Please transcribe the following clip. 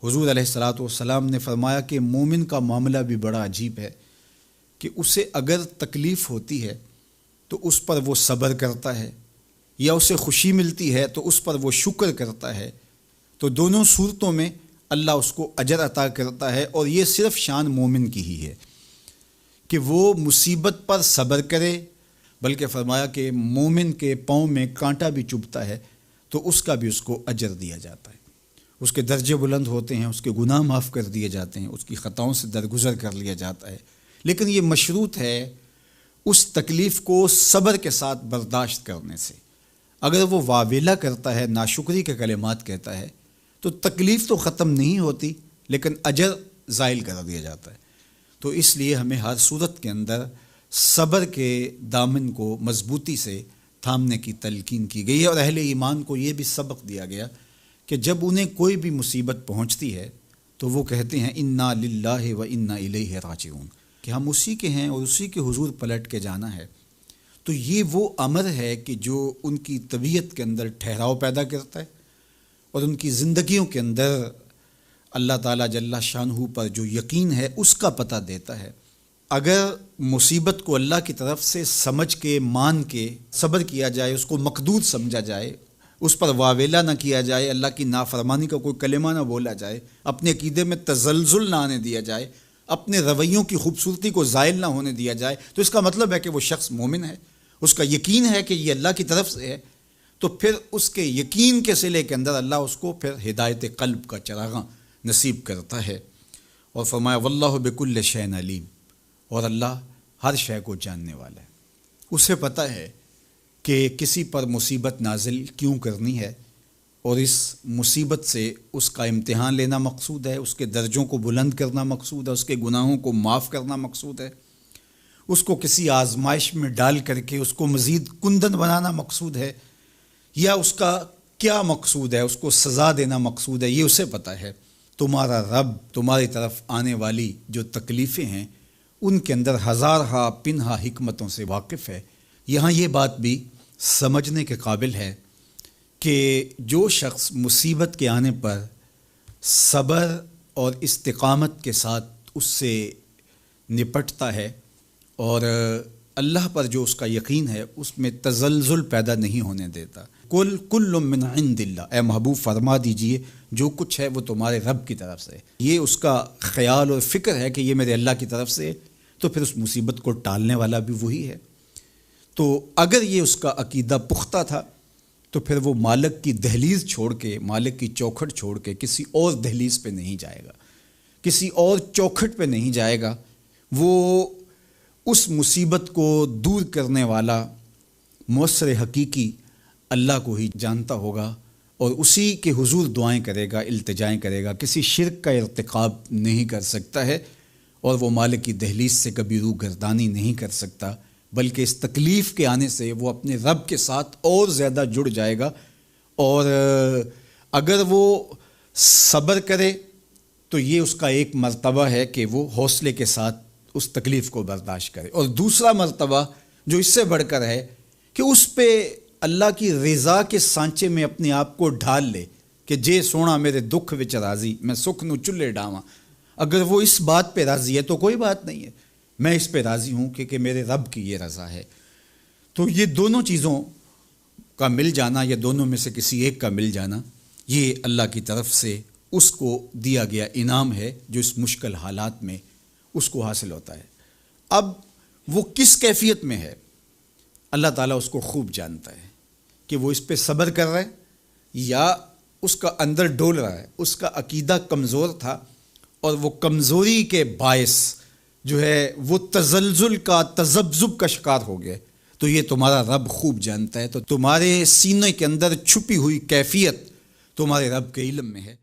حضور علیہ الصلاۃ والسلام نے فرمایا کہ مومن کا معاملہ بھی بڑا عجیب ہے کہ اسے اگر تکلیف ہوتی ہے تو اس پر وہ صبر کرتا ہے، یا اسے خوشی ملتی ہے تو اس پر وہ شکر کرتا ہے، تو دونوں صورتوں میں اللہ اس کو اجر عطا کرتا ہے۔ اور یہ صرف شان مومن کی ہی ہے کہ وہ مصیبت پر صبر کرے، بلکہ فرمایا کہ مومن کے پاؤں میں کانٹا بھی چبھتا ہے تو اس کا بھی اس کو اجر دیا جاتا ہے، اس کے درجے بلند ہوتے ہیں، اس کے گناہ معاف کر دیے جاتے ہیں، اس کی خطاؤں سے درگزر کر لیا جاتا ہے۔ لیکن یہ مشروط ہے اس تکلیف کو صبر کے ساتھ برداشت کرنے سے۔ اگر وہ واویلا کرتا ہے، ناشکری کے کلمات کہتا ہے، تو تکلیف تو ختم نہیں ہوتی لیکن اجر زائل کر دیا جاتا ہے۔ تو اس لیے ہمیں ہر صورت کے اندر صبر کے دامن کو مضبوطی سے تھامنے کی تلقین کی گئی ہے، اور اہل ایمان کو یہ بھی سبق دیا گیا کہ جب انہیں کوئی بھی مصیبت پہنچتی ہے تو وہ کہتے ہیں انا للہ و انا الیہ راجعون، کہ ہم اسی کے ہیں اور اسی کے حضور پلٹ کے جانا ہے۔ تو یہ وہ امر ہے کہ جو ان کی طبیعت کے اندر ٹھہراؤ پیدا کرتا ہے اور ان کی زندگیوں کے اندر اللہ تعالیٰ جل شانہ پر جو یقین ہے اس کا پتہ دیتا ہے۔ اگر مصیبت کو اللہ کی طرف سے سمجھ کے مان کے صبر کیا جائے، اس کو مقدور سمجھا جائے، اس پر واویلا نہ کیا جائے، اللہ کی نافرمانی کا کوئی کلمہ نہ بولا جائے، اپنے عقیدے میں تزلزل نہ آنے دیا جائے، اپنے رویوں کی خوبصورتی کو زائل نہ ہونے دیا جائے، تو اس کا مطلب ہے کہ وہ شخص مومن ہے، اس کا یقین ہے کہ یہ اللہ کی طرف سے ہے۔ تو پھر اس کے یقین کے صلے کے اندر اللہ اس کو پھر ہدایت قلب کا چراغاں نصیب کرتا ہے۔ اور فرمایا واللہ بکل شیء علیم، اور اللہ ہر شے کو جاننے والا ہے، اسے پتہ ہے کہ کسی پر مصیبت نازل کیوں کرنی ہے، اور اس مصیبت سے اس کا امتحان لینا مقصود ہے، اس کے درجوں کو بلند کرنا مقصود ہے، اس کے گناہوں کو معاف کرنا مقصود ہے، اس کو کسی آزمائش میں ڈال کر کے اس کو مزید کندن بنانا مقصود ہے، یا اس کا کیا مقصود ہے، اس کو سزا دینا مقصود ہے، یہ اسے پتہ ہے۔ تمہارا رب تمہاری طرف آنے والی جو تکلیفیں ہیں ان کے اندر ہزارہا پنہا حکمتوں سے واقف ہے۔ یہاں یہ بات بھی سمجھنے کے قابل ہے کہ جو شخص مصیبت کے آنے پر صبر اور استقامت کے ساتھ اس سے نپٹتا ہے اور اللہ پر جو اس کا یقین ہے اس میں تزلزل پیدا نہیں ہونے دیتا، کل من عند اللہ، اے محبوب فرما دیجئے جو کچھ ہے وہ تمہارے رب کی طرف سے، یہ اس کا خیال اور فکر ہے کہ یہ میرے اللہ کی طرف سے، تو پھر اس مصیبت کو ٹالنے والا بھی وہی ہے۔ تو اگر یہ اس کا عقیدہ پختہ تھا تو پھر وہ مالک کی دہلیز چھوڑ کے، مالک کی چوکھٹ چھوڑ کے کسی اور دہلیز پہ نہیں جائے گا، کسی اور چوکھٹ پہ نہیں جائے گا، وہ اس مصیبت کو دور کرنے والا مؤثر حقیقی اللہ کو ہی جانتا ہوگا اور اسی کے حضور دعائیں کرے گا، التجائیں کرے گا، کسی شرک کا ارتکاب نہیں کر سکتا ہے، اور وہ مالک کی دہلیز سے کبھی روح گردانی نہیں کر سکتا، بلکہ اس تکلیف کے آنے سے وہ اپنے رب کے ساتھ اور زیادہ جڑ جائے گا۔ اور اگر وہ صبر کرے تو یہ اس کا ایک مرتبہ ہے کہ وہ حوصلے کے ساتھ اس تکلیف کو برداشت کرے، اور دوسرا مرتبہ جو اس سے بڑھ کر ہے کہ اس پہ اللہ کی رضا کے سانچے میں اپنے آپ کو ڈھال لے کہ جے سونا میرے دکھ وچ راضی، میں سکھ نو چلے ڈاواں۔ اگر وہ اس بات پہ راضی ہے تو کوئی بات نہیں ہے، میں اس پہ راضی ہوں کہ میرے رب کی یہ رضا ہے۔ تو یہ دونوں چیزوں کا مل جانا، یا دونوں میں سے کسی ایک کا مل جانا، یہ اللہ کی طرف سے اس کو دیا گیا انعام ہے جو اس مشکل حالات میں اس کو حاصل ہوتا ہے۔ اب وہ کس کیفیت میں ہے اللہ تعالیٰ اس کو خوب جانتا ہے کہ وہ اس پہ صبر کر رہا ہے یا اس کا اندر ڈول رہا ہے، اس کا عقیدہ کمزور تھا اور وہ کمزوری کے باعث جو ہے وہ تزلزل کا، تذبذب کا شکار ہو گئے، تو یہ تمہارا رب خوب جانتا ہے۔ تو تمہارے سینے کے اندر چھپی ہوئی کیفیت تمہارے رب کے علم میں ہے۔